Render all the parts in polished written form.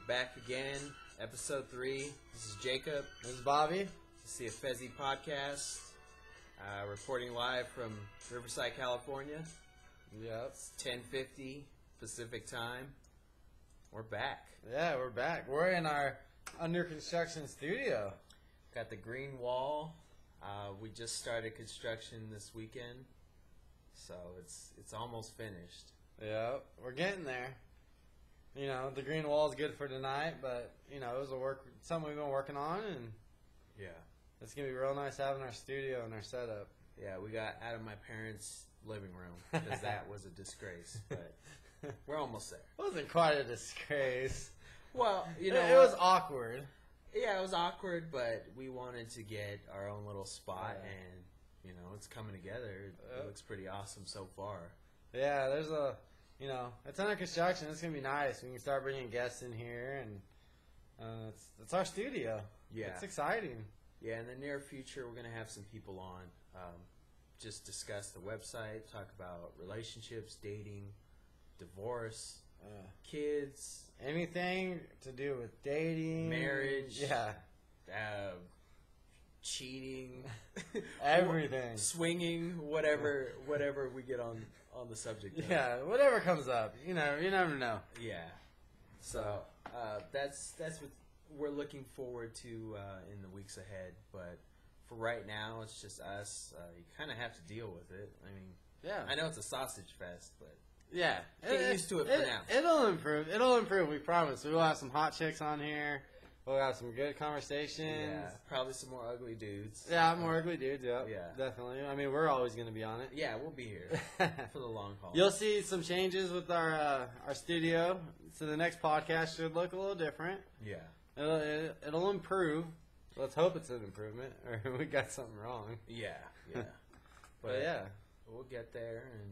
back again. Episode 3. This is Jacob. This is Bobby. This is the Affezi podcast. Reporting live from Riverside, California. Yep. It's 10:50 Pacific time. We're back. Yeah, we're back. We're in our under construction studio. Got the green wall. We just started construction this weekend, so it's almost finished. Yep, we're getting there. You know, the green wall is good for tonight, but it was something we've been working on, and yeah, it's gonna be real nice having our studio and our setup. Yeah, we got out of my parents' living room because that was a disgrace, but we're almost there. It wasn't quite a disgrace. Well, it was awkward. Yeah, it was awkward, but we wanted to get our own little spot, and it's coming together. It looks pretty awesome so far. Yeah, there's it's under construction. It's gonna be nice. We can start bringing guests in here, and it's our studio. Yeah, it's exciting. Yeah, in the near future, we're gonna have some people on, just discuss the website, talk about relationships, dating, divorce, kids, anything to do with dating, marriage, cheating, everything, swinging, whatever we get on the subject of. Yeah, whatever comes up, you never know. Yeah, so that's what we're looking forward to in the weeks ahead. But for right now, it's just us. You kind of have to deal with it. I mean, yeah, I know it's a sausage fest, but yeah, get used to it for now. It'll improve. It'll improve. We promise. We'll have some hot chicks on here. We'll have some good conversations. Yeah, probably some more ugly dudes. Yeah, more ugly dudes. Yeah, definitely. I mean, we're always going to be on it. Yeah, we'll be here for the long haul. You'll see some changes with our studio. So the next podcast should look a little different. Yeah, it'll improve. Let's hope it's an improvement, or we got something wrong. Yeah. But yeah, we'll get there. And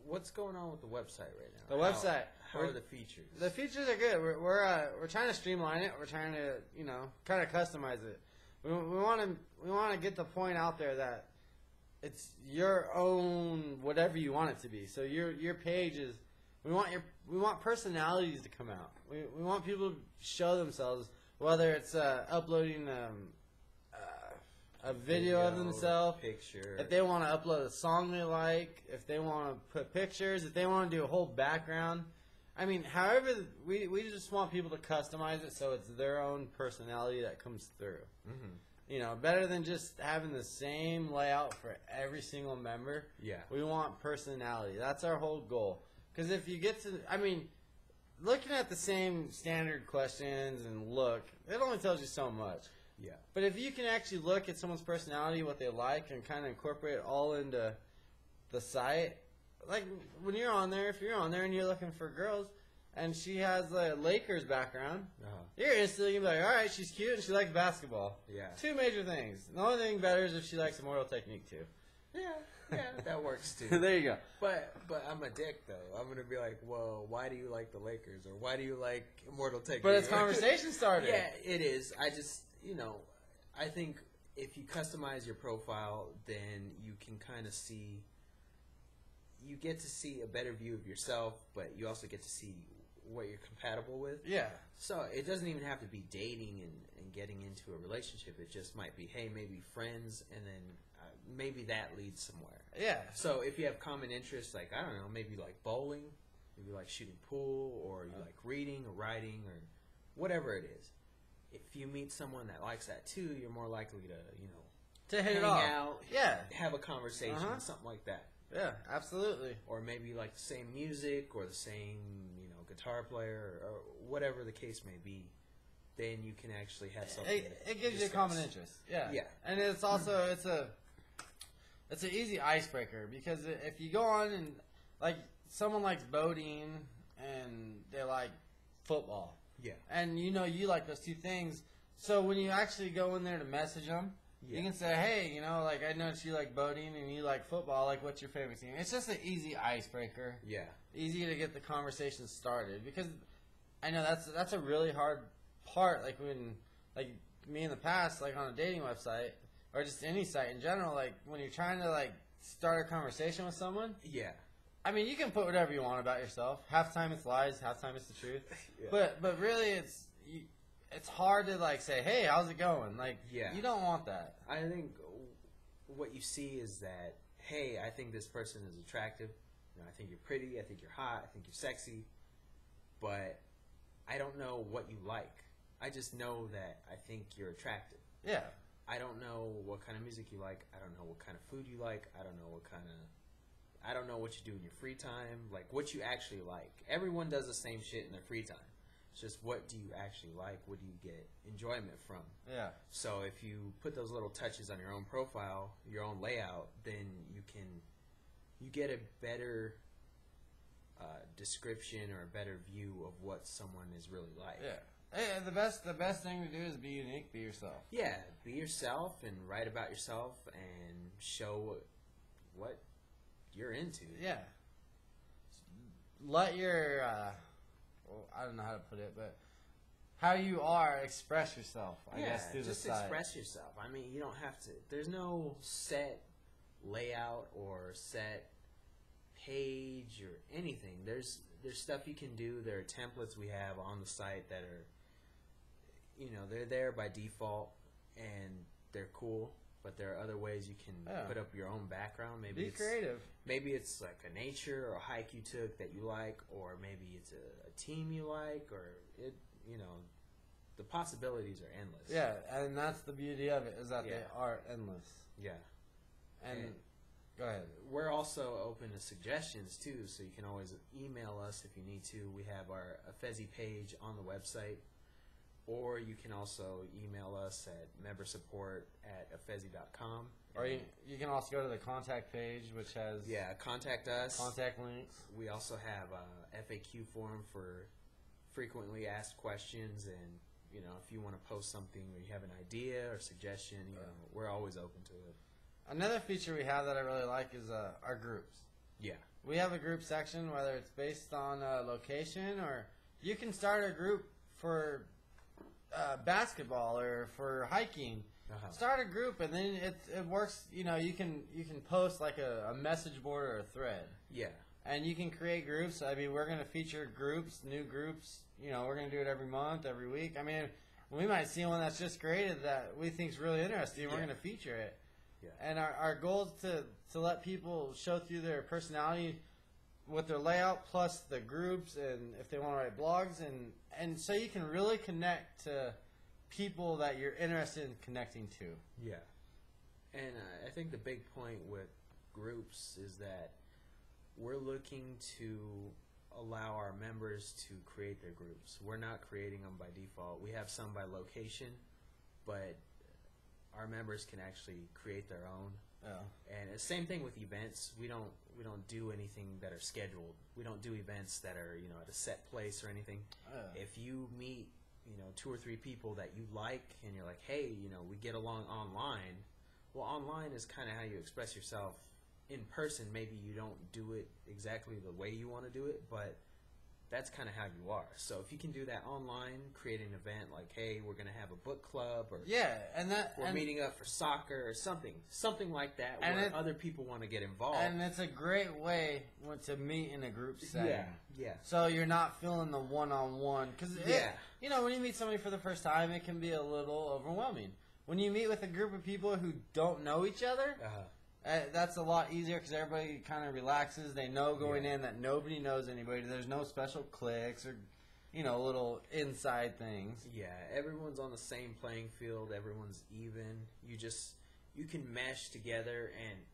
what's going on with the website right now? The website. How are the features? The features are good. We're trying to streamline it. We're trying to kind of customize it. We want to get the point out there that it's your own whatever you want it to be. So your page is. We want personalities to come out. We want people to show themselves, whether it's uploading a video of themselves, picture. If they want to upload a song they like, if they want to put pictures, if they want to do a whole background. I mean, however, we just want people to customize it so it's their own personality that comes through. Mm-hmm. Better than just having the same layout for every single member. Yeah. We want personality. That's our whole goal. Because if you get to, looking at the same standard questions and look, it only tells you so much. Yeah. But if you can actually look at someone's personality, what they like, and kind of incorporate it all into the site, like when you're on there, if you're on there and you're looking for girls, and she has a Lakers background, you're instantly going to be like, all right, she's cute and she likes basketball. Yeah. Two major things. The only thing better is if she likes Immortal Technique too. Yeah, that works too. There you go. But I'm a dick though. I'm gonna be like, well, why do you like the Lakers, or why do you like Immortal Technique? But it's conversation starter. Yeah, it is. I just I think if you customize your profile, then you can kind of see. You get to see a better view of yourself, but you also get to see what you're compatible with. Yeah. So it doesn't even have to be dating and getting into a relationship. It just might be, hey, maybe friends, and then maybe that leads somewhere. Yeah. So if you have common interests, like, I don't know, maybe you like bowling, maybe you like shooting pool, or you like reading or writing or whatever it is. If you meet someone that likes that too, you're more likely to, to hit hang it off. out, have a conversation, something like that. Yeah, absolutely. Or maybe like the same music or the same, guitar player or whatever the case may be. Then you can actually have something. It gives you a common interest. Yeah. Yeah. And it's also it's an easy icebreaker, because if you go on and like someone likes boating and they like football. Yeah. And you like those two things. So when you actually go in there to message them, you can say, hey, like, I noticed you like boating and you like football. Like, what's your favorite team? It's just an easy icebreaker. Yeah. Easy to get the conversation started, because I know that's a really hard part. Like when, like me in the past, like on a dating website or just any site in general, like when you're trying to like start a conversation with someone. Yeah. I mean, you can put whatever you want about yourself. Half time it's lies, half time it's the truth. Yeah. But really, it's hard to like say, hey, how's it going? Like, you don't want that. I think what you see is that, hey, I think this person is attractive. You know, I think you're pretty. I think you're hot. I think you're sexy. But I don't know what you like. I just know that I think you're attractive. Yeah. I don't know what kind of music you like. I don't know what kind of food you like. I don't know I don't know what you do in your free time. Like, what you actually like. Everyone does the same shit in their free time. It's just, what do you actually like? What do you get enjoyment from? Yeah. So if you put those little touches on your own profile, your own layout, then you get a better description or a better view of what someone is really like. Yeah. Hey, the best thing to do is be unique, be yourself. Yeah, be yourself and write about yourself and show what you're into. Yeah. Let your, well, I don't know how to put it, but how you are, express yourself, I guess, through just the site. express yourself. I mean, you don't have to. There's no set layout or set page or anything. There's stuff you can do. There are templates we have on the site that are, they're there by default and they're cool. But there are other ways you can put up your own background. Maybe be creative. Maybe it's like a nature or a hike you took that you like, or maybe it's a team you like, or the possibilities are endless. Yeah, and that's the beauty of it, is that they are endless. Yeah. And go ahead. We're also open to suggestions too, so you can always email us if you need to. We have our Affezi page on the website. Or you can also email us at membersupport@affezi.com. Or you can also go to the contact page, which has contact us. Contact links. We also have a FAQ forum for frequently asked questions, and if you want to post something or you have an idea or suggestion, we're always open to it. Another feature we have that I really like is our groups. Yeah, we have a group section, whether it's based on location, or you can start a group for basketball or for hiking. Start a group, and then it works. You can post like a message board or a thread. Yeah, and you can create groups. I mean, we're going to feature groups, new groups. We're going to do it every month, every week. I mean, we might see one that's just created that we think is really interesting. We're going to feature it. Yeah. And our goal is to let people show through their personality with their layout, plus the groups, and if they want to write blogs, and so you can really connect to people that you're interested in connecting to. Yeah. And I think the big point with groups is that we're looking to allow our members to create their groups. We're not creating them by default. We have some by location, but our members can actually create their own. Yeah. And it's the same thing with events. We don't do anything that are scheduled. We don't do events that are at a set place or anything. If you meet 2 or 3 people that you like and you're like, hey, we get along online. Well, online is kind of how you express yourself. In person, maybe you don't do it exactly the way you want to do it, but that's kind of how you are. So if you can do that online, create an event like, hey, we're going to have a book club, or we're meeting up for soccer or something like that, where other people want to get involved. And it's a great way to meet in a group setting. Yeah. So you're not feeling the one-on-one, because when you meet somebody for the first time, it can be a little overwhelming. When you meet with a group of people who don't know each other. That's a lot easier because everybody kind of relaxes. They know going in that nobody knows anybody. There's no special cliques or, little inside things. Yeah, everyone's on the same playing field. Everyone's even. You can mesh together, and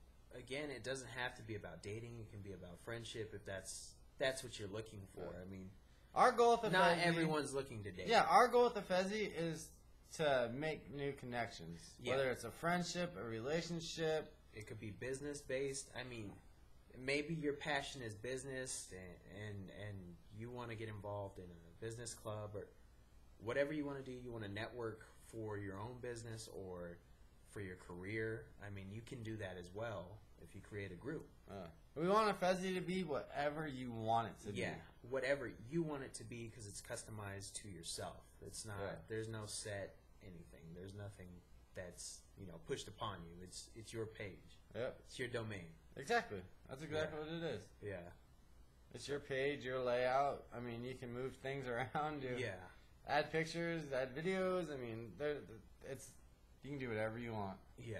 again, it doesn't have to be about dating. It can be about friendship if that's what you're looking for. I mean, our goal with not everyone's looking to date. Yeah, our goal with Affezi is to make new connections, whether it's a friendship, a relationship. It could be business based. I mean, maybe your passion is business, and you want to get involved in a business club or whatever you want to do. You want to network for your own business or for your career. I mean, you can do that as well if you create a group. We want Affezi to be whatever you want it to be. Yeah, whatever you want it to be, because it's customized to yourself. It's not. There's no set anything. There's nothing that's pushed upon you. It's your page. Yep. It's your domain. Exactly. That's exactly what it is. Yeah. It's your page, your layout. I mean, you can move things around. Add pictures, add videos. I mean, you can do whatever you want. Yeah.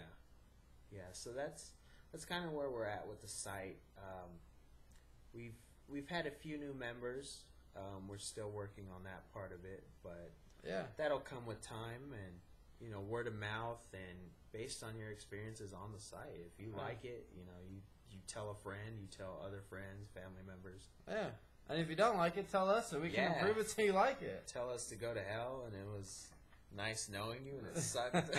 Yeah. So that's kind of where we're at with the site. We've had a few new members. We're still working on that part of it, but that'll come with time and word of mouth and based on your experiences on the site. If you like it, you tell a friend, you tell other friends, family members. Yeah. And if you don't like it, tell us so we can improve it so you like it. Tell us to go to hell and it was nice knowing you and it sucked.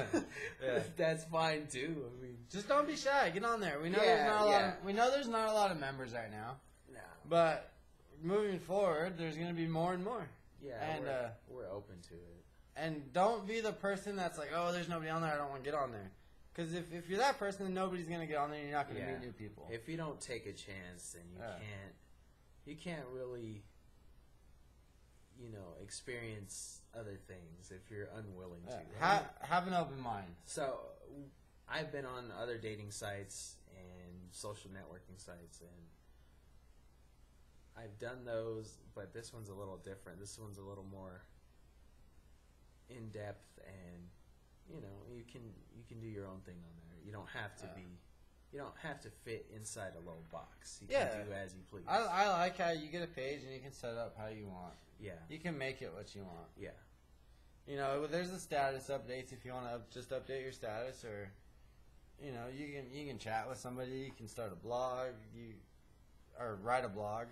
That's fine too. I mean, just don't be shy. Get on there. We know there's not a lot of members right now. No. But moving forward, there's going to be more and more. Yeah, and we're open to it. And don't be the person that's like, oh, there's nobody on there, I don't want to get on there. Because if you're that person, then nobody's going to get on there and you're not going to meet new people. If you don't take a chance, then you can't really, experience other things if you're unwilling to. Have an open mind. So I've been on other dating sites and social networking sites, and I've done those, but this one's a little different. This one's a little more in depth, and you can do your own thing on there. You don't have to you don't have to fit inside a little box. You can do as you please. I like how you get a page and you can set it up how you want. Yeah. You can make it what you want. Yeah. There's the status updates if you want to just update your status, or you can chat with somebody. You can start a blog. Or write a blog.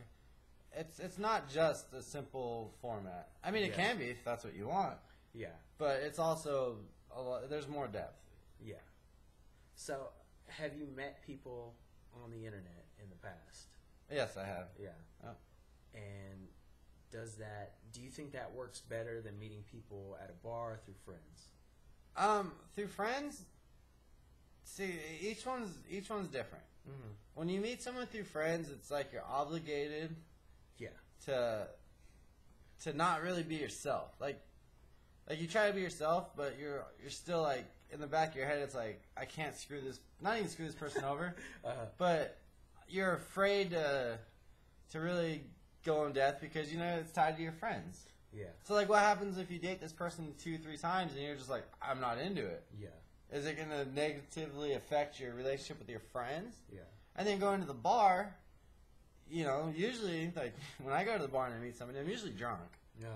It's not just a simple format. I mean, it can be if that's what you want. Yeah. But it's also there's more depth. Yeah. So, have you met people on the internet in the past? Yes, I have. Yeah. Oh. And do you think that works better than meeting people at a bar or through friends? Through friends, see, each one's different. Mm-hmm. When you meet someone through friends, it's like you're obligated to not really be yourself. Like you try to be yourself, but you're still like in the back of your head. It's like, I can't not even screw this person over, but you're afraid to really go in depth because it's tied to your friends. Yeah. So like, what happens if you date this person 2-3 times and you're just like, I'm not into it? Yeah. Is it going to negatively affect your relationship with your friends? Yeah. And then going to the bar, usually, like, when I go to the bar and I meet somebody, I'm usually drunk. Yeah.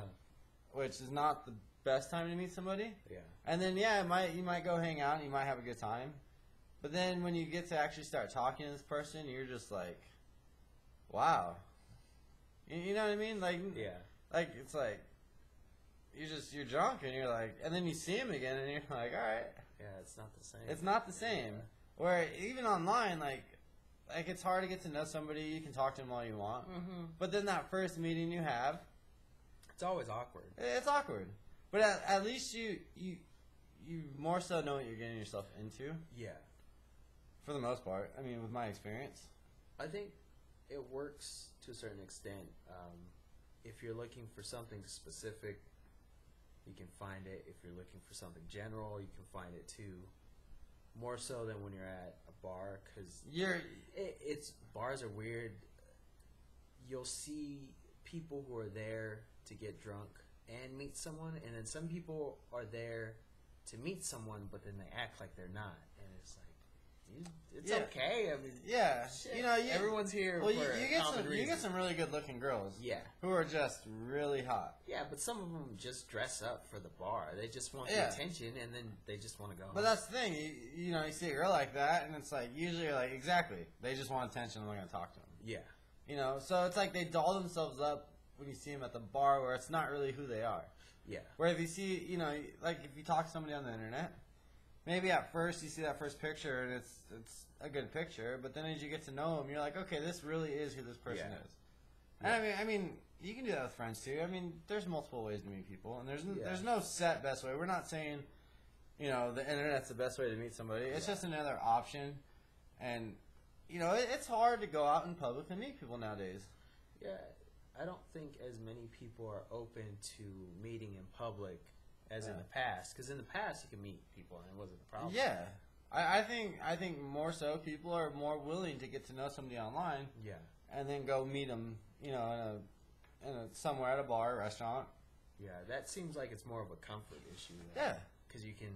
Which is not the best time to meet somebody. Yeah. And then, you might go hang out and you might have a good time. But then when you get to actually start talking to this person, you're just like, wow. You know what I mean? Like, like, it's like, you're drunk and you're like, and then you see him again and you're like, all right. Yeah, it's not the same. It's not the same. Yeah. Where even online, like it's hard to get to know somebody. You can talk to them all you want, but then that first meeting you have, it's always awkward. It's awkward, but at least you more so know what you're getting yourself into. Yeah. For the most part, I mean, with my experience, I think it works to a certain extent. If you're looking for something specific, you can find it. If you're looking for something general, you can find it too. More so than when you're at a bar, because bars are weird. You'll see people who are there to get drunk and meet someone, and then some people are there to meet someone, but then they act like they're not, and it's like, it's okay. I mean, shit, everyone's here. Well, you get some really good looking girls. Yeah, who are just really hot. Yeah, but some of them just dress up for the bar. They just want the attention, and then they just want to go home. But that's the thing. You see a girl like that, and it's like usually you're like, exactly. They just want attention, and we're gonna talk to them. Yeah. So it's like they doll themselves up when you see them at the bar, where it's not really who they are. Yeah. Where if you see, like if you talk to somebody on the internet. Maybe at first you see that first picture and it's a good picture, but then as you get to know them, you're like, okay, this really is who this person is. And I mean, you can do that with friends too. I mean, there's multiple ways to meet people, and there's no set best way. We're not saying, the internet's the best way to meet somebody. It's just another option, and it's hard to go out in public and meet people nowadays. Yeah, I don't think as many people are open to meeting in public as in the past. Because in the past, you can meet people and it wasn't a problem. Yeah. I think more so people are more willing to get to know somebody online. Yeah. And then go meet them, you know, in a somewhere at a bar, or restaurant. Yeah, that seems like it's more of a comfort issue. Yeah. Because you can,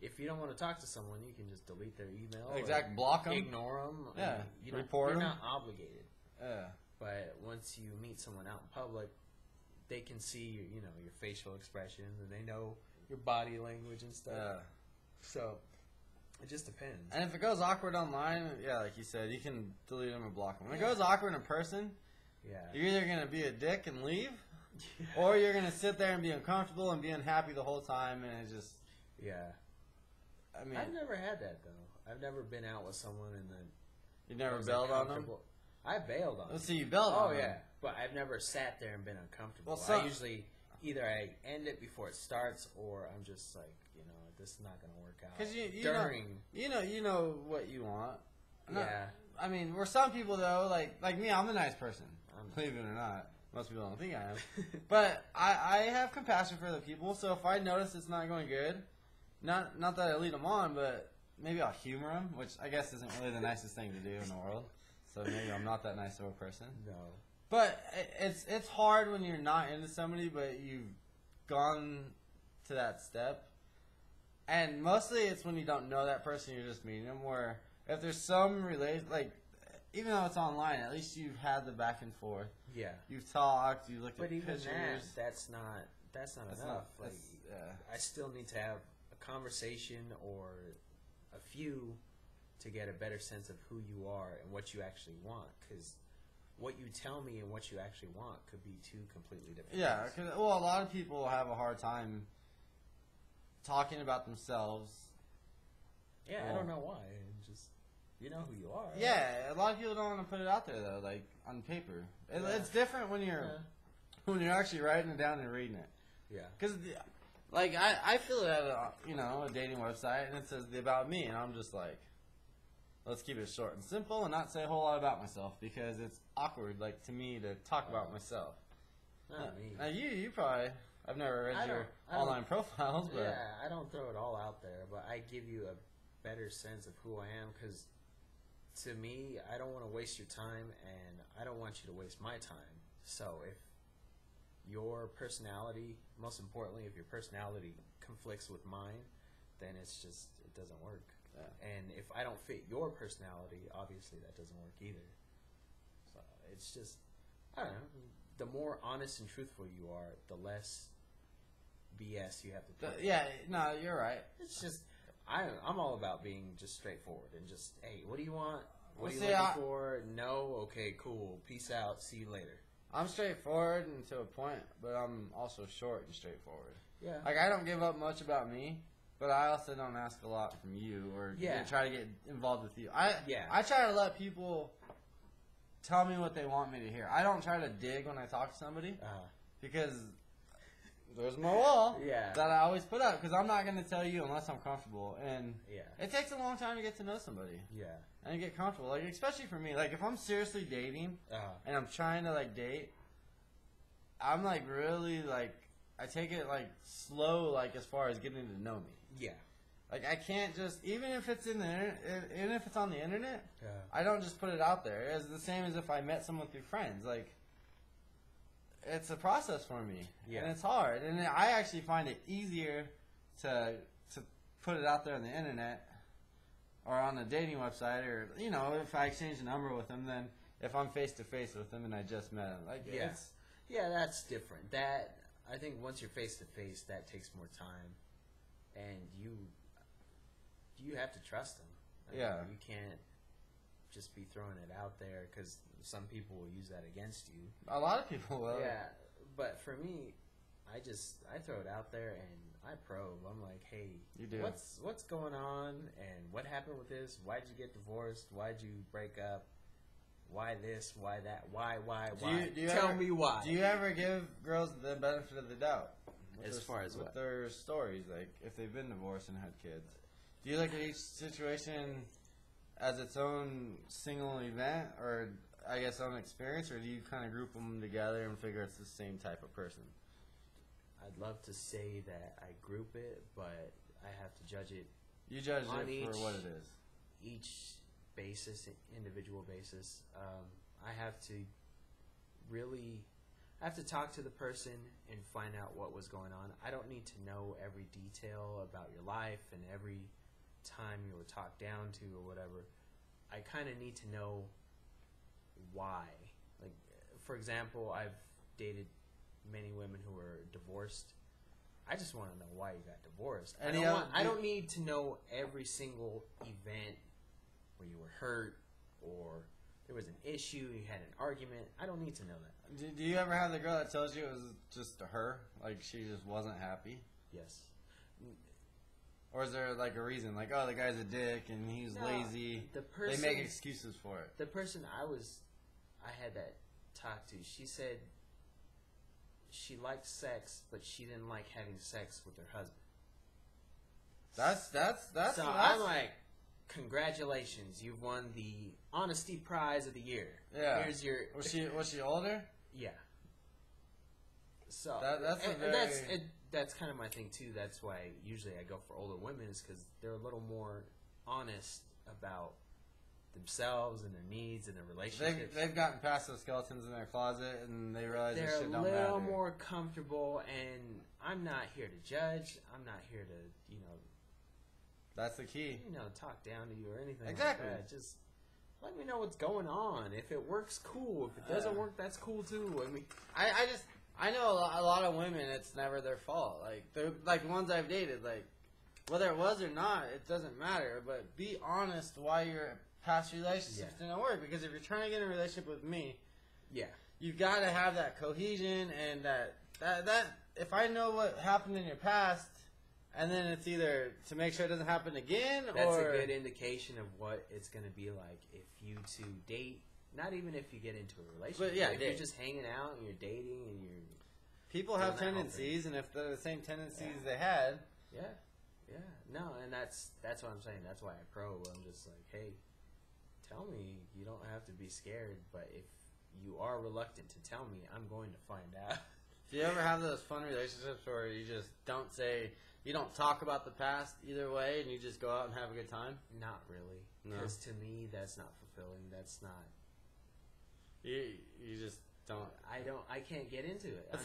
if you don't want to talk to someone, you can just delete their email. Exactly. Block them. Ignore them. Yeah. You Report them. You're not obligated. Yeah. But once you meet someone out in public, they can see your, you know, your facial expressions and they know your body language and stuff. Yeah. So it just depends. And if it goes awkward online, yeah, like you said, you can delete them or block them. When it goes awkward in person, you're either going to be a dick and leave, or you're going to sit there and be uncomfortable and be unhappy the whole time, and it just... Yeah. I mean... I've never had that, though. I've never been out with someone and then... You never bailed on them? I bailed on them. Let's see, you bailed on them. Oh, yeah. But I've never sat there and been uncomfortable. Well, I usually... Either I end it before it starts, or I'm just like, you know, this is not going to work out. Because you know what you want. Yeah. I mean, we're some people though, like me, I'm a nice person. Believe it or not, most people don't think I am. But I have compassion for other people. So if I notice it's not going good, not that I lead them on, but maybe I'll humor them, which I guess isn't really the nicest thing to do in the world. So maybe I'm not that nice of a person. No. But it's hard when you're not into somebody, but you've gone to that step. And mostly it's when you don't know that person, you're just meeting them. Where if there's some relation, like even though it's online, at least you've had the back and forth. Yeah. You've talked. You looked but at even pictures. that's not enough. Like yeah. I still need to have a conversation or a few to get a better sense of who you are and what you actually want. Because what you tell me and what you actually want could be two completely different things. Because a lot of people have a hard time talking about themselves. Yeah, I don't know why. Just you know who you are. Yeah, a lot of people don't want to put it out there though, like on paper. It's different when you're actually writing it down and reading it. Yeah. Because like I fill it out, a dating website, and it says the about me, and I'm just like, let's keep it short and simple and not say a whole lot about myself because it's awkward, like to me, to talk about myself. Not me. Now you probably, I've never read your online profiles, but yeah, I don't throw it all out there, but I give you a better sense of who I am because to me, I don't want to waste your time and I don't want you to waste my time. So if your personality, most importantly, if your personality conflicts with mine, then it doesn't work. Yeah. And if I don't fit your personality, obviously that doesn't work either. So it's just, I don't know, the more honest and truthful you are, the less BS you have to put. Yeah, no, you're right. It's just, I'm all about being just straightforward and just, hey, what do you want? What are you looking for? No? Okay, cool. Peace out. See you later. I'm straightforward and to a point, but I'm also short and straightforward. Yeah. Like, I don't give up much about me, but I also don't ask a lot from you or try to get involved with you. I try to let people tell me what they want me to hear. I don't try to dig when I talk to somebody because there's my wall that I always put up because I'm not going to tell you unless I'm comfortable. And it takes a long time to get to know somebody. Yeah. And get comfortable, like especially for me. Like if I'm seriously dating and I'm trying to like date, I'm like really like I take it like slow, like as far as getting to know me. Yeah. Like I can't just even if it's in the even if it's on the internet, I don't just put it out there. It's the same as if I met someone through friends. Like it's a process for me, and it's hard. And I actually find it easier to put it out there on the internet. Or on a dating website, or if I exchange a number with them, than if I'm face to face with them and I just met them. Like, that's different. That I think once you're face to face, that takes more time, and you have to trust them. You can't just be throwing it out there because some people will use that against you. A lot of people will. Yeah, but for me, I throw it out there and I probe. I'm like, hey, what's going on, and what happened with this? Why'd you get divorced? Why'd you break up? Why this? Why that? Why? Tell me why. Do you ever give girls the benefit of the doubt? As far as with their stories, like if they've been divorced and had kids, do you look at each situation as its own single event, or I guess own experience, or do you kind of group them together and figure it's the same type of person? I'd love to say that I group it, but I have to judge it. You judge on it for what it is. Each basis, individual basis. I have to really, I have to talk to the person and find out what was going on. I don't need to know every detail about your life and every time you were talked down to or whatever. I kind of need to know why. Like, for example, I've dated many women who were divorced. I just want to know why you got divorced. I don't need to know every single event where you were hurt or there was an issue, you had an argument. I don't need to know that. Do you ever have the girl that tells you it was just her? Like, she just wasn't happy? Yes. Or is there, like, a reason? Like, oh, the guy's a dick and he's lazy. They make excuses for it. The person I had that talk to, she said she liked sex, but she didn't like having sex with her husband. That's I'm like, congratulations, you've won the honesty prize of the year. Yeah. Here's your. Was she older? Yeah. So that's kind of my thing too. That's why usually I go for older women, is because they're a little more honest about themselves and their needs and their relationships. They've gotten past those skeletons in their closet and they realize this shit don't matter. They're a little more comfortable, and I'm not here to judge. I'm not here to, That's the key. Talk down to you or anything exactly. like that. Just let me know what's going on. If it works, cool. If it doesn't work, that's cool too. I mean, I know a lot of women, it's never their fault. Like, they're like the ones I've dated, like, whether it was or not, it doesn't matter. But be honest why your past relationships didn't work. Because if you're trying to get in a relationship with me, you've got to have that cohesion and that if I know what happened in your past, and then it's either to make sure it doesn't happen again, that's a good indication of what it's going to be like if you two date. Not even if you get into a relationship. But if you're just hanging out and you're dating and you're... People have tendencies, and if they're the same tendencies they had... Yeah. No, and that's what I'm saying. That's why I probe. I'm just like, hey, tell me. You don't have to be scared, but if you are reluctant to tell me, I'm going to find out. Do you ever have those fun relationships where you just don't say... You don't talk about the past either way, and you just go out and have a good time? Not really. Because to me, that's not fulfilling. That's not... You just don't. I can't get into it. It's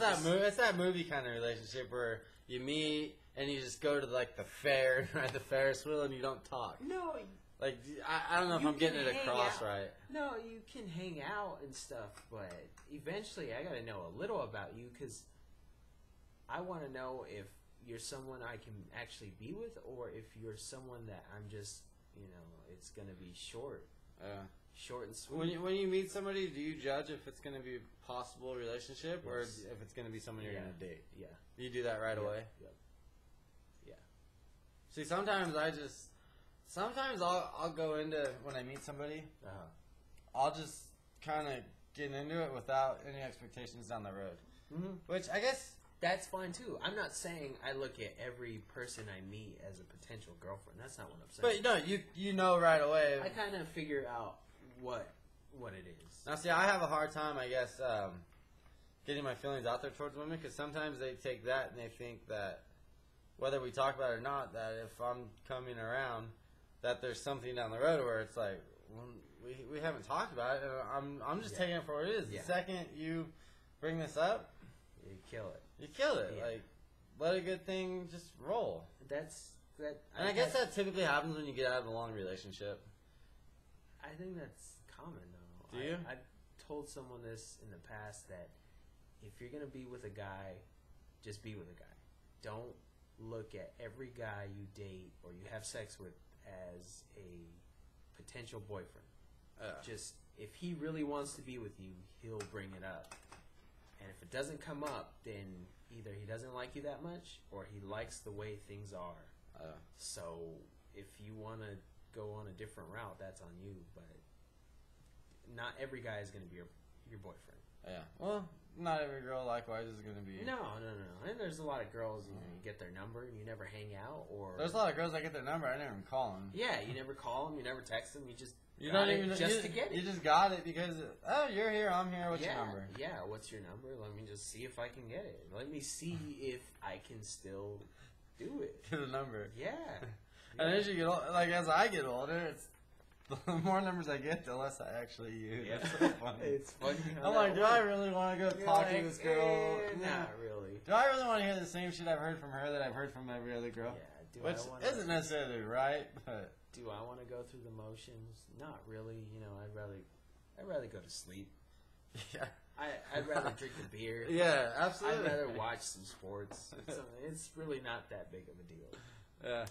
that movie kind of relationship where you meet and you just go to like the fair and ride the Ferris wheel and you don't talk. No. Like I don't know if I'm getting it across right. No, you can hang out and stuff, but eventually I got to know a little about you because I want to know if you're someone I can actually be with or if you're someone that I'm just it's gonna be short. Short and sweet. When you meet somebody, do you judge if it's going to be a possible relationship or if it's going to be someone you're going to date? Yeah. You do that right away? Yep. Yeah. See, sometimes I'll go into, when I meet somebody, I'll just kind of get into it without any expectations down the road. Mm-hmm. Which I guess... That's fine too. I'm not saying I look at every person I meet as a potential girlfriend. That's not what I'm saying. But no, you know right away. I kind of figure out what it is. Now, see, I have a hard time, I guess, getting my feelings out there towards women because sometimes they take that and they think that whether we talk about it or not, that if I'm coming around, that there's something down the road where it's like, well, we haven't talked about it. And I'm just taking it for what it is. The second you bring this up, you kill it. You kill it. Yeah. Like, let a good thing just roll. And I guess that typically happens when you get out of a long relationship. I think that's common, though. Do you? I've told someone this in the past that if you're going to be with a guy, just be with a guy. Don't look at every guy you date or you have sex with as a potential boyfriend. Just, if he really wants to be with you, he'll bring it up. And if it doesn't come up, then either he doesn't like you that much or he likes the way things are. So if you want to go on a different route, that's on you. But not every guy is going to be your boyfriend. Yeah. Well, not every girl likewise is going to be. No. And there's a lot of girls, you get their number and you never hang out. Or there's a lot of girls that get their number, I never even call them. Yeah, you never call them, you never text them, you just You don't even just to get it. You just got it because you're here, I'm here. What's your number? Yeah, what's your number? Let me just see if I can get it. Let me see if I can still do it. Get a number. Yeah. And as you get as I get older, it's the more numbers I get, the less I actually use. Yeah. It's so funny. It's funny. I'm like, do I really want to go talk to this girl? Not really. Do I really want to hear the same shit I've heard from her that I've heard from every other girl? Yeah. Which isn't necessarily right, but do I want to go through the motions? Not really. I'd rather go to sleep. Yeah. I'd rather drink a beer. Yeah, absolutely. I'd rather watch some sports. It's really not that big of a deal. Yeah.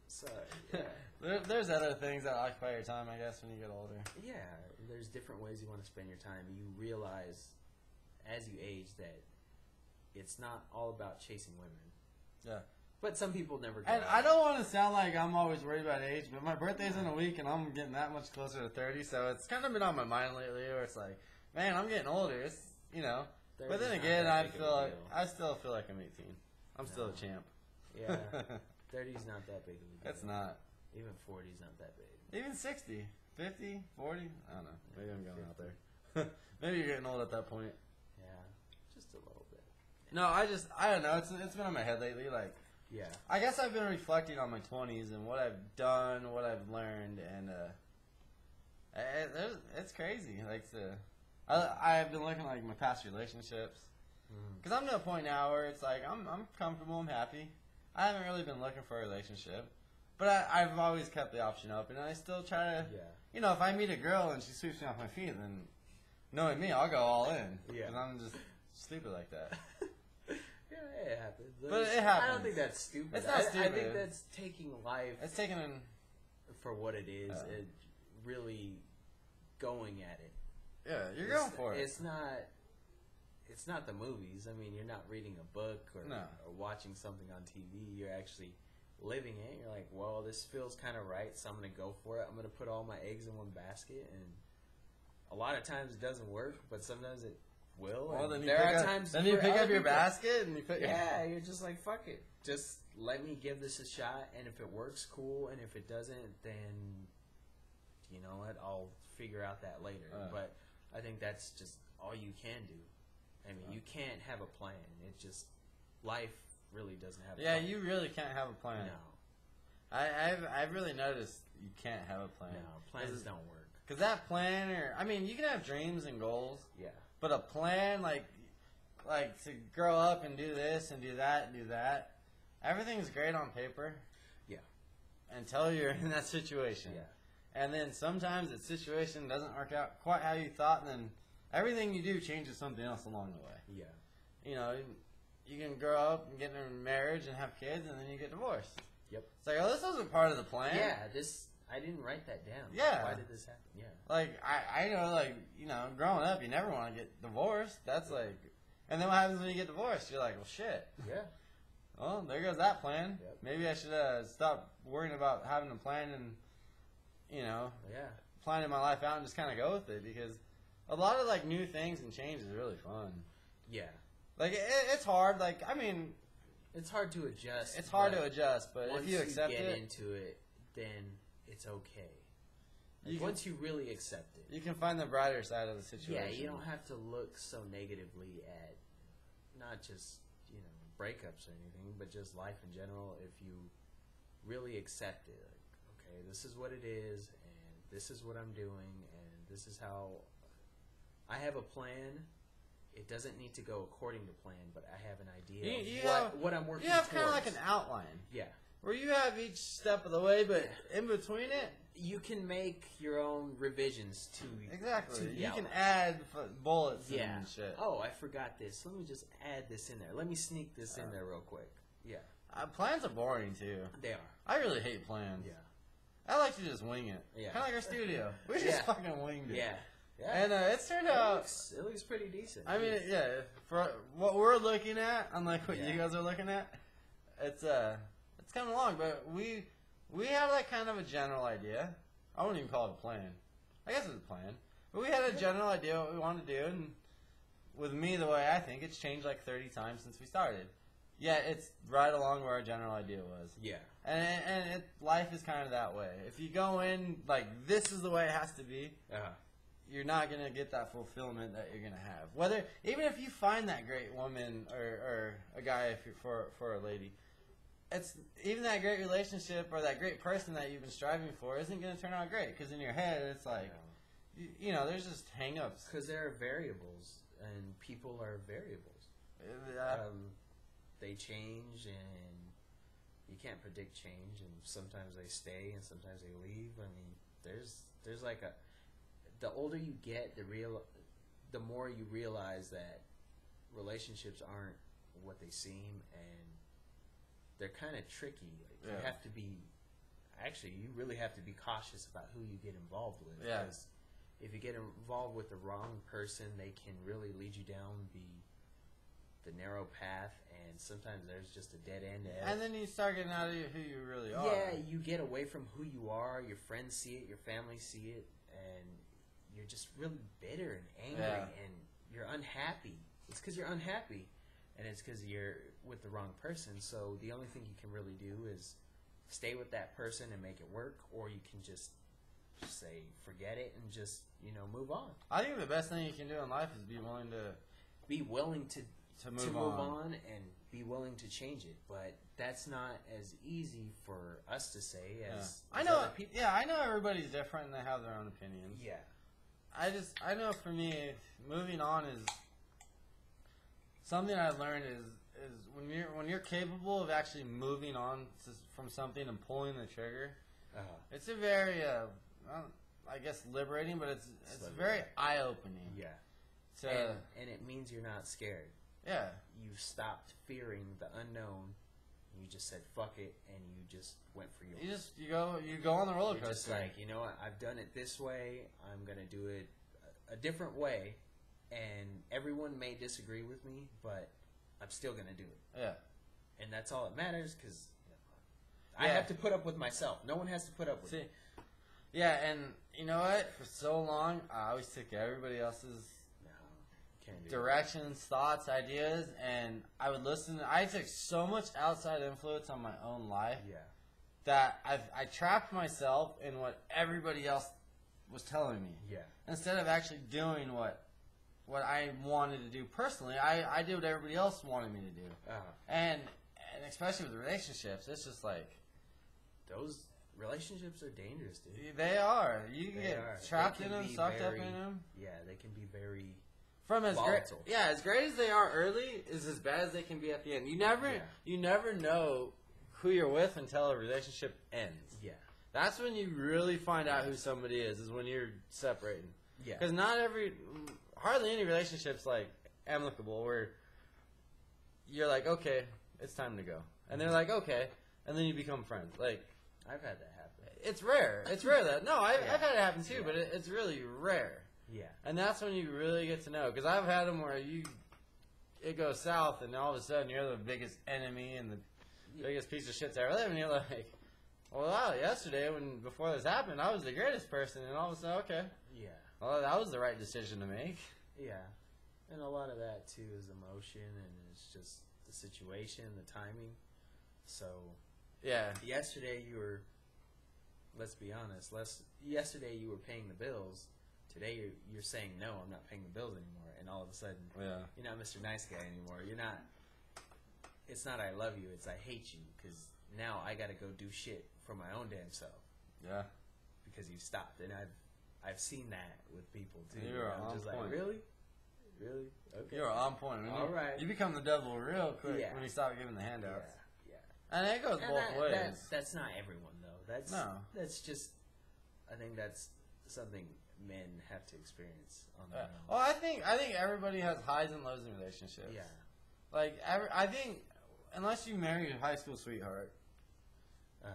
So, yeah. There's other things that occupy your time, I guess, when you get older. Yeah, there's different ways you want to spend your time. You realize as you age that it's not all about chasing women. Yeah. But some people never go. And I don't want to sound like I'm always worried about age, but my birthday's in a week and I'm getting that much closer to 30, so it's kind of been on my mind lately where it's like, man, I'm getting older. It's, But then again, I still feel like I'm 18. I'm still a champ. Yeah. 30's not that big of a deal. It's not. Even 40's not that big. Even 60, 50, 40? I don't know. Maybe I'm going out there. Maybe you're getting old at that point. Yeah. Just a little bit. No, I don't know. It's been on my head lately. Like, yeah. I guess I've been reflecting on my 20s and what I've done, what I've learned, and it's crazy. Like, I've been looking at like my past relationships because I'm to a point now where it's like I'm comfortable, I'm happy. I haven't really been looking for a relationship, but I've always kept the option open, and I still try to. Yeah. If I meet a girl and she sweeps me off my feet, then knowing me, I'll go all in. Yeah. Because I'm just stupid like that. Yeah, it happens. But it happens. I don't think that's stupid. It's not stupid. I think that's taking life. It's taking for what it is. And really going at it. Yeah, you're going for it. It's not the movies. I mean, you're not reading a book or watching something on TV. You're actually living it. You're like, well, this feels kind of right, so I'm going to go for it. I'm going to put all my eggs in one basket. And a lot of times it doesn't work, but sometimes it will. Well, then there are times then you pick up your basket and you put you're just like, fuck it. Just let me give this a shot, and if it works, cool. And if it doesn't, then you know what? I'll figure out that later. But I think that's just all you can do. I mean, you can't have a plan. It's just life really doesn't have a plan. Yeah, you really can't have a plan. No. I've really noticed you can't have a plan. No, plans don't work. Because that plan, you can have dreams and goals. Yeah. But a plan, like to grow up and do this and do that and do that, everything's great on paper. Yeah. Until you're in that situation. Yeah. And then sometimes that situation doesn't work out quite how you thought, and then everything you do changes something else along the way. Yeah. You can grow up and get in a marriage and have kids, and then you get divorced. Yep. It's like, this wasn't part of the plan. Yeah, I didn't write that down. Yeah. Why did this happen? Yeah. Like, I know, growing up, you never want to get divorced. That's like, and then what happens when you get divorced? You're like, well, shit. Yeah. Well, there goes that plan. Yep. Maybe I should stop worrying about having a plan and, planning my life out and just kind of go with it, because a lot of, like, new things and change is really fun. Yeah. Like, it's hard. Like, it's hard to adjust. It's hard to adjust, but if you accept it, into it, then it's okay. Like, once you really accept it, you can find the brighter side of the situation. Yeah, you don't have to look so negatively at not just breakups or anything, but just life in general. If you really accept it, like, okay, this is what it is, and this is what I'm doing, and this is how I have a plan. It doesn't need to go according to plan, but I have an idea of what I'm working towards. You have kind of like an outline. Yeah. Where you have each step of the way, but in between it, you can make your own revisions to exactly. To you can add bullets and shit. Oh, I forgot this. Let me just add this in there. Let me sneak this in there real quick. Yeah. Plans are boring too. They are. I really hate plans. Yeah. I like to just wing it. Yeah. Kind of like our studio. We just fucking winged it. Yeah. Yeah. And it's turned out. It looks pretty decent. I mean, for what we're looking at, unlike what you guys are looking at, it's coming along. But we have like kind of a general idea. I wouldn't even call it a plan. I guess it's a plan. But we had a general idea what we wanted to do, and with me, the way I think, it's changed like 30 times since we started. Yeah, it's right along where our general idea was. Yeah. And life is kind of that way. If you go in like this is the way it has to be, you're not gonna get that fulfillment that you're gonna have. Whether even if you find that great woman or a guy if you're for a lady, it's even that great relationship or that great person that you've been striving for isn't gonna turn out great because in your head it's like, you know, there's just hang-ups. Because there are variables and people are variables. They change and you can't predict change, and sometimes they stay and sometimes they leave. I mean, there's like the older you get, the more you realize that relationships aren't what they seem, and they're kind of tricky. Like, you have to be, actually, you really have to be cautious about who you get involved with. Yeah. Because if you get involved with the wrong person, they can really lead you down the narrow path, and sometimes there's just a dead end. And then you start getting out of who you really are. Yeah, you get away from who you are. Your friends see it, your family see it, and you're just really bitter and angry, and you're unhappy. It's because you're unhappy, and it's because you're with the wrong person. So the only thing you can really do is stay with that person and make it work, or you can just say forget it and just move on. I think the best thing you can do in life is be willing to move on and be willing to change it. But that's not as easy for us to say as I know. other people. Yeah, I know everybody's different and they have their own opinions. Yeah. I know for me, moving on is something I've learned is when you're capable of actually moving on from something and pulling the trigger. It's a very I guess liberating, but it's very eye opening. Yeah. And it means you're not scared. Yeah. You stopped fearing the unknown. You just said fuck it, and you just went for yours. You go on the roller coaster. You're just like, you know what? I've done it this way. I'm gonna do it a different way, and everyone may disagree with me, but I'm still gonna do it. Yeah. And that's all that matters, because I have to put up with myself. No one has to put up with me. Yeah, and you know what? For so long, I always took everybody else's directions, thoughts, ideas, and I would listen. I took so much outside influence on my own life that I trapped myself in what everybody else was telling me. Yeah. Instead of actually doing what I wanted to do personally, I did what everybody else wanted me to do. And especially with relationships, it's just like those relationships are dangerous, dude. They are. You can get trapped in them, sucked up in them. Yeah, they can be very volatile. As great as they are early is as bad as they can be at the end. You never know who you're with until a relationship ends. Yeah. That's when you really find out who somebody is when you're separating. Yeah. Because hardly any relationship's like amicable where you're like, okay, it's time to go. And they're like, okay. And then you become friends. Like, I've had that happen. It's rare. It's rare that. No, I've had it happen too, but it's really rare. Yeah. And that's when you really get to know. Because I've had them where it goes south, and all of a sudden you're the biggest enemy and the biggest piece of shit to ever live, and you're like, well, wow, yesterday, before this happened, I was the greatest person, and all of a sudden, okay. Yeah. Well, that was the right decision to make. Yeah. And a lot of that, too, is emotion, and it's just the situation, the timing. So, yesterday you were, let's be honest, yesterday you were paying the bills. Today you're saying, no, I'm not paying the bills anymore. And all of a sudden, you're not Mr. Nice Guy anymore. You're not, it's not I love you, it's I hate you. Because now I got to go do shit for my own damn self. Yeah. Because you stopped. And I've seen that with people, too. You're I'm on just point. like, really? Really? Okay. You're on point. All right. You become the devil real quick when you stop giving the handouts. Yeah. And it goes both ways. That's not everyone, though. That's just, I think that's something men have to experience on their own. Well, I think everybody has highs and lows in relationships. Yeah. Like, I think, unless you marry your high school sweetheart,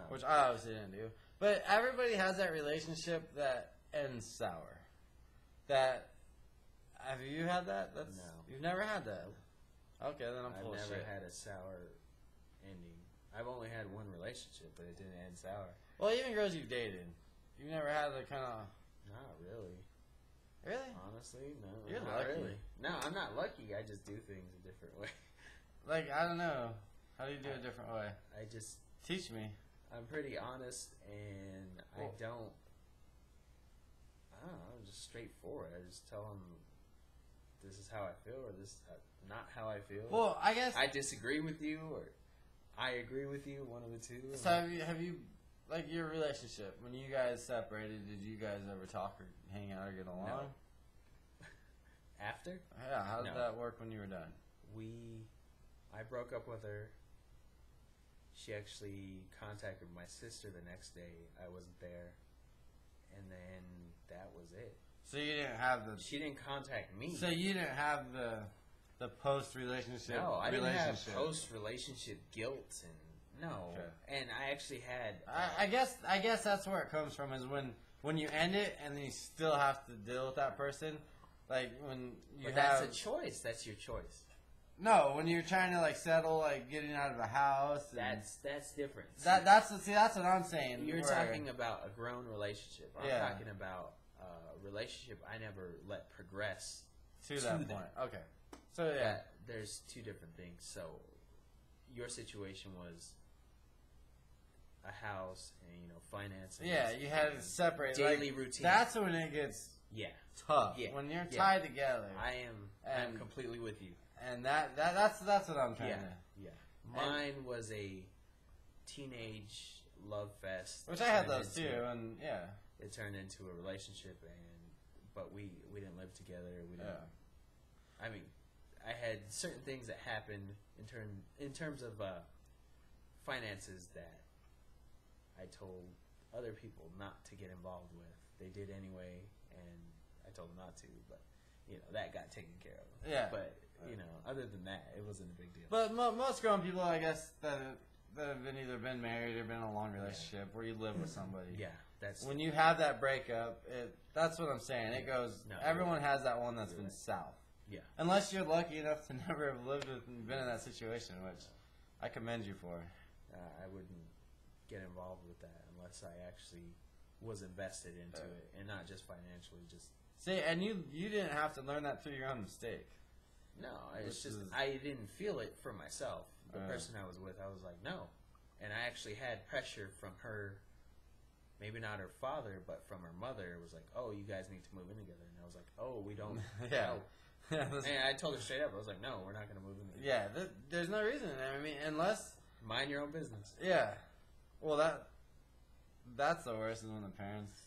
which I obviously didn't do, but everybody has that relationship that ends sour. Have you had that? No. You've never had that? Okay, then I'm full of shit. I've never had a sour ending. I've only had one relationship, but it didn't end sour. Well, even girls you've dated, you've never had a kind of... Not really. Really? Honestly, no. You're not lucky. really. No, I'm not lucky. I just do things a different way. Like, I don't know. How do you do it a different way? I just teach me. I'm pretty honest, and I don't know. I'm just straightforward. I just tell them this is how I feel, or this is not how I feel. Well, I guess I disagree with you, or I agree with you. One of the two. So have you like your relationship when you guys separated? Did you guys ever talk or hang out or get along? No. After? Yeah. How did that work when you were done? I broke up with her. She actually contacted my sister the next day. I wasn't there, and then that was it. So you didn't have the. She didn't contact me. So you didn't have the post relationship. No, I didn't have post relationship guilt, and no. Okay. And I actually had. I guess that's where it comes from, is when you end it and then you still have to deal with that person, like when you but have. That's a choice. That's your choice. No, when you're trying to like settle, like getting out of a house. That's different. That's what I'm saying. You're talking about a grown relationship. I'm Yeah. talking about a relationship I never let progress to that point. Okay, so yeah, there's two different things. So your situation was a house and financing. Yeah, you had to separate daily routine. That's when it gets tough. Yeah. When you're tied together. I'm completely with you. And that's what I'm trying to. Yeah. Mine was a teenage love fest, which I had those too, and it turned into a relationship, but we didn't live together. We didn't. I mean, I had certain things that happened in terms of finances that I told other people not to get involved with. They did anyway, and I told them not to, but that got taken care of. Yeah, but. Other than that, it wasn't a big deal. But most grown people, I guess, that have either been married or been in a long relationship where you live with somebody. Yeah, that's when you have that breakup. That's what I'm saying. It goes. No, everyone has that one that's been south. Yeah. Unless you're lucky enough to never have lived with and been in that situation, which I commend you for. I wouldn't get involved with that unless I actually was invested into it, and not just financially. Just see, and you didn't have to learn that through your own mistake. No, it's just I didn't feel it for myself. The person I was with, I was like, no. And I actually had pressure from her, maybe not her father, but from her mother. It was like, oh, you guys need to move in together. And I was like, oh, we don't. And I told her straight up, I was like, no, we're not going to move in together. Yeah, there's no reason. I mean, unless. Mind your own business. Yeah. Well, that's the worst is when the parents.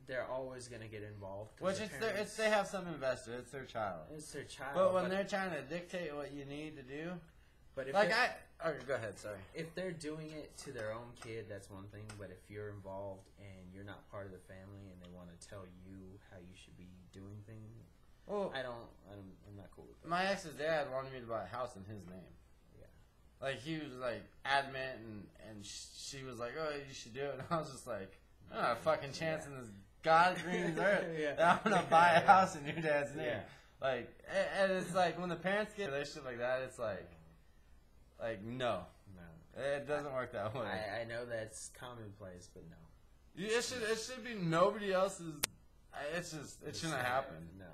They're always going to get involved. Which they have some invested. It's their child. It's their child. But when they're trying to dictate what you need to do, but if go ahead. Sorry. If they're doing it to their own kid, that's one thing. But if you're involved and you're not part of the family, and they want to tell you how you should be doing things, I'm not cool with that. My ex's dad wanted me to buy a house in his name. Yeah. Like he was like adamant, and she was like, "Oh, you should do it," and I was just like, "Oh, a fucking chance in this." God green earth. I'm gonna buy a house in your dad's name. Like, and it's like when the parents get a relationship like that, it's like no, it doesn't work that way. I know that's commonplace, but no. It should be nobody else's. It shouldn't happen. No,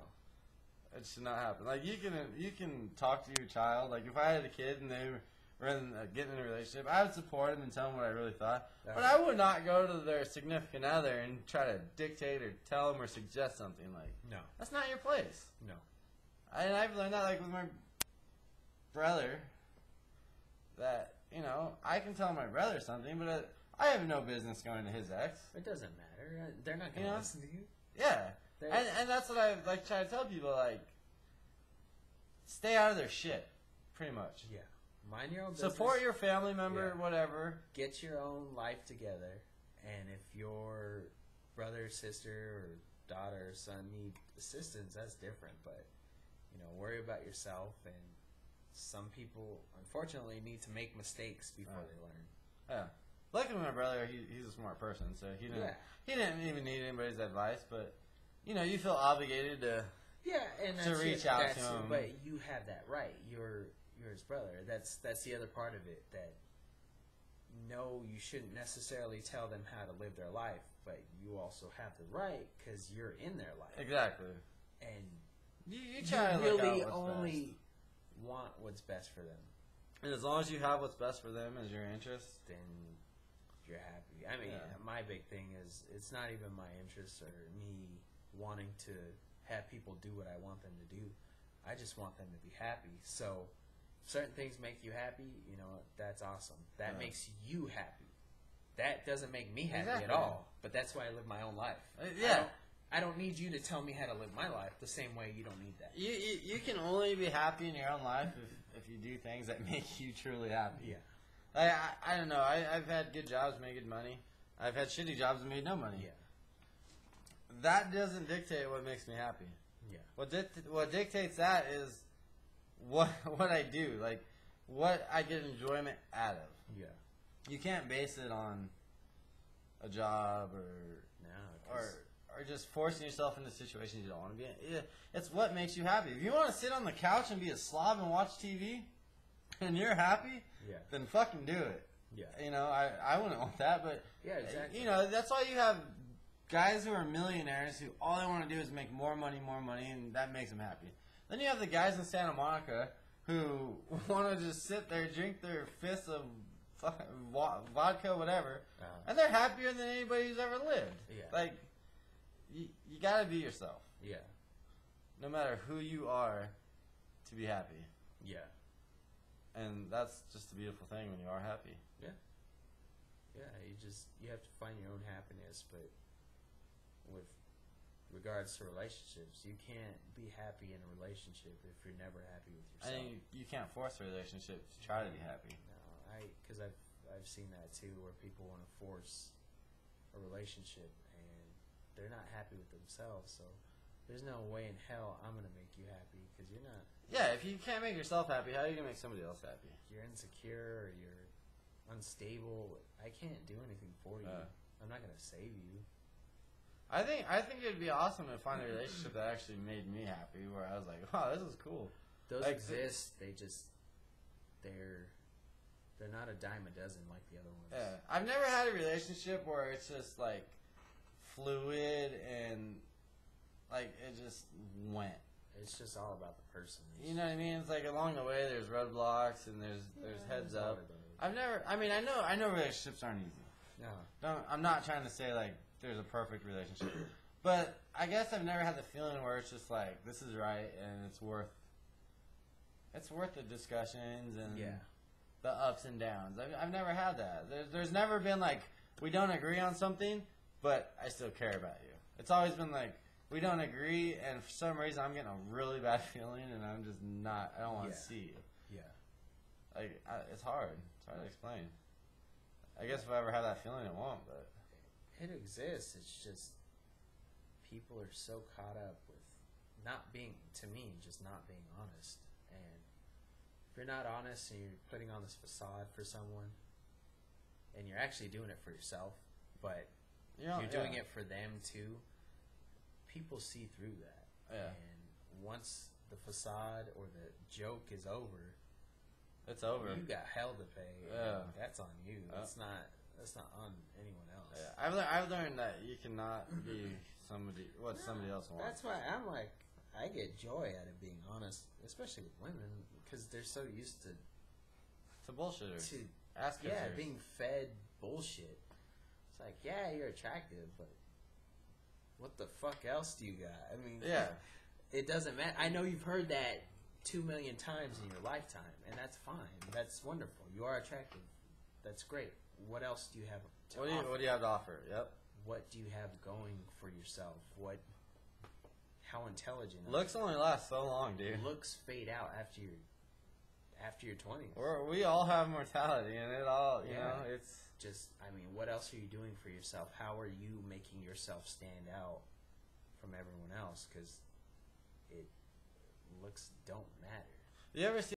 it should not happen. Like you can talk to your child. Like if I had a kid and they were getting in a relationship, I would support them and tell them what I really thought. But I would not go to their significant other and try to dictate or tell them or suggest something. Like, no, that's not your place. No. And I've learned that, like, with my brother, that, I can tell my brother something, but I have no business going to his ex. It doesn't matter. They're not going to listen to you. Yeah. And that's what I, like, try to tell people, like, stay out of their shit, pretty much. Yeah. Mind your own business. Support your family member, whatever. Get your own life together, and if your brother, sister, or daughter or son need assistance, that's different. But worry about yourself. And some people, unfortunately, need to make mistakes before they learn. Yeah. Luckily, my brother, he's a smart person, so he didn't even need anybody's advice. But you feel obligated to reach out to him. But you have that right. You're his brother. That's the other part of it. That no, you shouldn't necessarily tell them how to live their life, but you also have the right because you're in their life. Exactly. And you try to really only want what's best for them. And as long as you have what's best for them as your interest, then you're happy. I mean, my big thing is it's not even my interest or me wanting to have people do what I want them to do. I just want them to be happy. So certain things make you happy, you know, that's awesome. That makes you happy. That doesn't make me happy at all. But that's why I live my own life. I don't need you to tell me how to live my life the same way you don't need that. You can only be happy in your own life if you do things that make you truly happy. Yeah. I don't know. I've had good jobs, made good money. I've had shitty jobs and made no money. Yeah. That doesn't dictate what makes me happy. Yeah. What dictates that is what I do, like what I get enjoyment out of. Yeah. You can't base it on a job or just forcing yourself into situations you don't want to be in. It's what makes you happy. If you want to sit on the couch and be a slob and watch TV, and you're happy, then fucking do it. Yeah. You know, I wouldn't want that, but yeah, exactly. You know, that's why you have guys who are millionaires who all they want to do is make more money, and that makes them happy. Then you have the guys in Santa Monica who want to just sit there, drink their fists of vodka, whatever, and they're happier than anybody who's ever lived. Yeah. Like, you gotta be yourself. Yeah. No matter who you are, to be happy. Yeah. And that's just a beautiful thing when you are happy. Yeah. Yeah, you have to find your own happiness, but with regards to relationships, you can't be happy in a relationship if you're never happy with yourself. And you can't force a relationship to try to be happy. No, because I've seen that too, where people want to force a relationship and they're not happy with themselves. So there's no way in hell I'm gonna make you happy because you're not. Yeah, if you can't make yourself happy, how are you gonna make somebody else happy? You're insecure or you're unstable. I can't do anything for you. I'm not gonna save you. I think it'd be awesome to find a relationship that actually made me happy, where I was like, wow, this is cool. Those exist. They're not a dime a dozen like the other ones. Yeah, I've never had a relationship where it's just like fluid and like it just went. It's just all about the person. You know what I mean? It's like along the way there's roadblocks and there's heads up. I know relationships aren't easy. No. I'm not trying to say like there's a perfect relationship. But I guess I've never had the feeling where it's just like this is right and it's worth the discussions and the ups and downs. I've never had that. There's never been like we don't agree on something, but I still care about you. It's always been like we don't agree, and for some reason I'm getting a really bad feeling, and I'm just not. I don't want to see you. Yeah. Like it's hard. It's hard to explain. I guess if I ever have that feeling, it won't. But it exists. It's just people are so caught up with not being, to me, just not being honest. And if you're not honest and you're putting on this facade for someone, and you're actually doing it for yourself, but you're doing it for them too, people see through that. Yeah. And once the facade or the joke is over, it's over. You got hell to pay. Yeah. That's on you. That's not on anyone else. Yeah. I've learned that you cannot be what somebody else wants. That's why I'm like, I get joy out of being honest, especially with women, because they're so used to bullshitters. Being fed bullshit. It's like, yeah, you're attractive, but what the fuck else do you got? I mean, it doesn't matter. I know you've heard that 2 million times in your lifetime, and that's fine. That's wonderful. You are attractive. That's great. What else do you have to offer? What do you have to offer? Yep. What do you have going for yourself? How intelligent? Looks only last so long, dude. Looks fade out after your 20s. We all have mortality, and it all, you know, it's just, I mean, what else are you doing for yourself? How are you making yourself stand out from everyone else? Because looks don't matter. You ever see